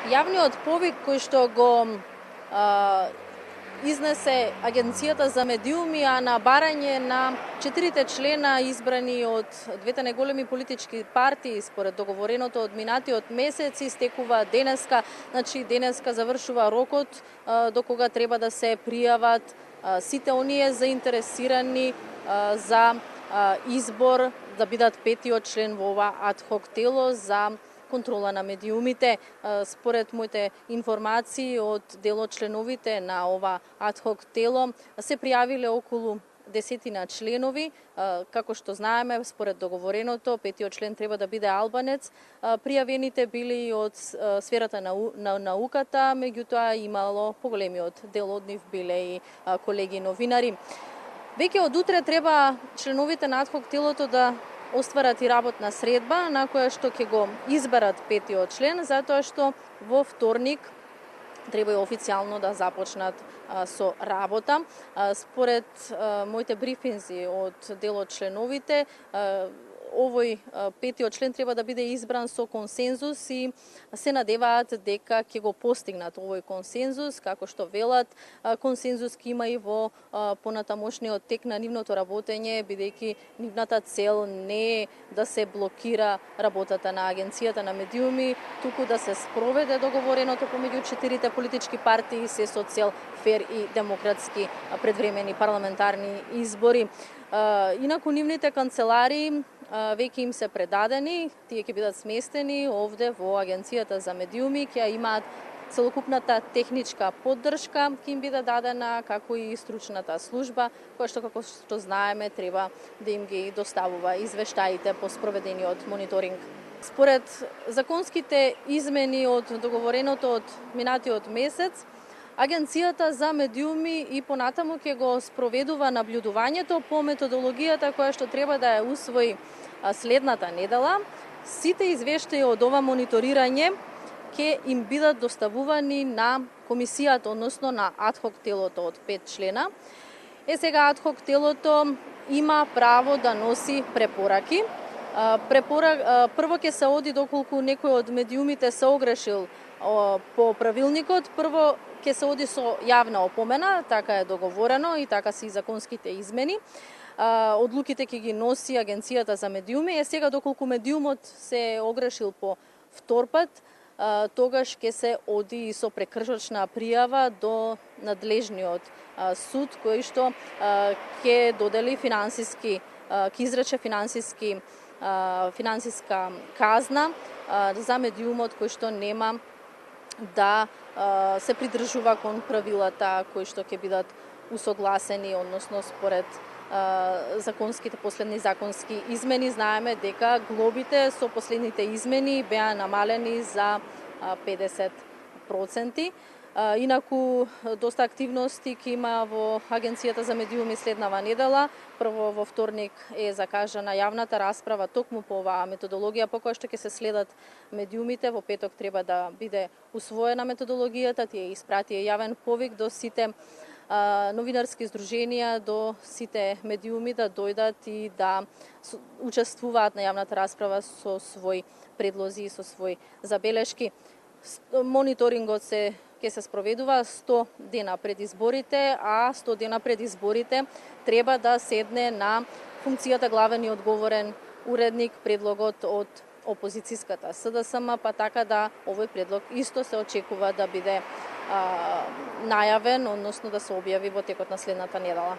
Јавниот повик кој што го изнесе Агенцијата за медиуми, а на барање на 4 члена избрани од двете најголеми политички партии според договореното од минатиот месец, истекува денеска. Значи денеска завршува рокот до кога треба да се пријават сите оние заинтересирани за избор да бидат петиот член во ова адхок тело за контрола на медиумите. Според моите информации од дел од членовите на ова адхок тело се пријавиле околу 10 членови. Како што знаеме, според договореното, петиот член треба да биде албанец. Пријавените били и од сферата на науката, меѓутоа имало поголемиот дел од нив биле и колеги новинари. Веќе од утре треба членовите на адхок телото да остварат и работна средба на која што ќе го изберат петиот член, затоа што во вторник треба и официјално да започнат со работа. Според моите брифинзи од дел од членовите, овој петиот член треба да биде избран со консензус и се надеваат дека ќе го постигнат овој консензус, како што велат, консензус ќе има и во понатамошниот тек на нивното работење, бидејќи нивната цел не е да се блокира работата на Агенцијата на медиуми, туку да се спроведе договореното помеѓу 4 политички партии, се со цел фер и демократски предвремени парламентарни избори. Инаку нивните канцеларии веќе им се предадени, тие ќе бидат сместени овде во Агенцијата за медиуми, ќе имаат целокупната техничка поддршка, ќе им биде дадена, како и стручната служба, која што, како што знаеме, треба да им ги доставува извештаите по спроведениот мониторинг. Според законските измени од договореното од минатиот месец, Агенцијата за медиуми и понатаму ќе го спроведува наблюдувањето по методологијата која што треба да ја усвои следната недела. Сите извештаи од ова мониторирање ќе им бидат доставувани на комисијата, односно на адхок телото од 5 члена. Сега адхок телото има право да носи препораки. Прво ќе се оди доколку некој од медиумите се огрешил по правилникот. Прво ќе се оди со јавна опомена, така е договорено и така се и законските измени. Одлуките ќе ги носи Агенцијата за медиуми. Сега доколку медиумот се огрешил по втор пат, тогаш ќе се оди и со прекршочна пријава до надлежниот суд, кој што ќе додели ќе изрече финансиска казна за медиумот кој што нема да се придржува кон правилата кои што ќе бидат усогласени, односно според последни законски измени. Знаеме дека глобите со последните измени беа намалени за 50%. Инаку, доста активности ќе има во Агенцијата за медиуми следнава недела. Прво во вторник е закажана јавната расправа токму по оваа методологија по која што ќе се следат медиумите. Во петок треба да биде усвоена методологијата, тие испратија јавен повик до сите новинарски здруженија, до сите медиуми да дојдат и да учествуваат на јавната расправа со своји предлози и со своји забелешки. Мониторингот ќе се спроведува 100 дена пред изборите, а 100 дена пред изборите треба да седне на функцијата главен и одговорен уредник предлогот од опозицијската СДСМ, па така да овој предлог исто се очекува да биде најавен, односно да се објави во текот на следната недела.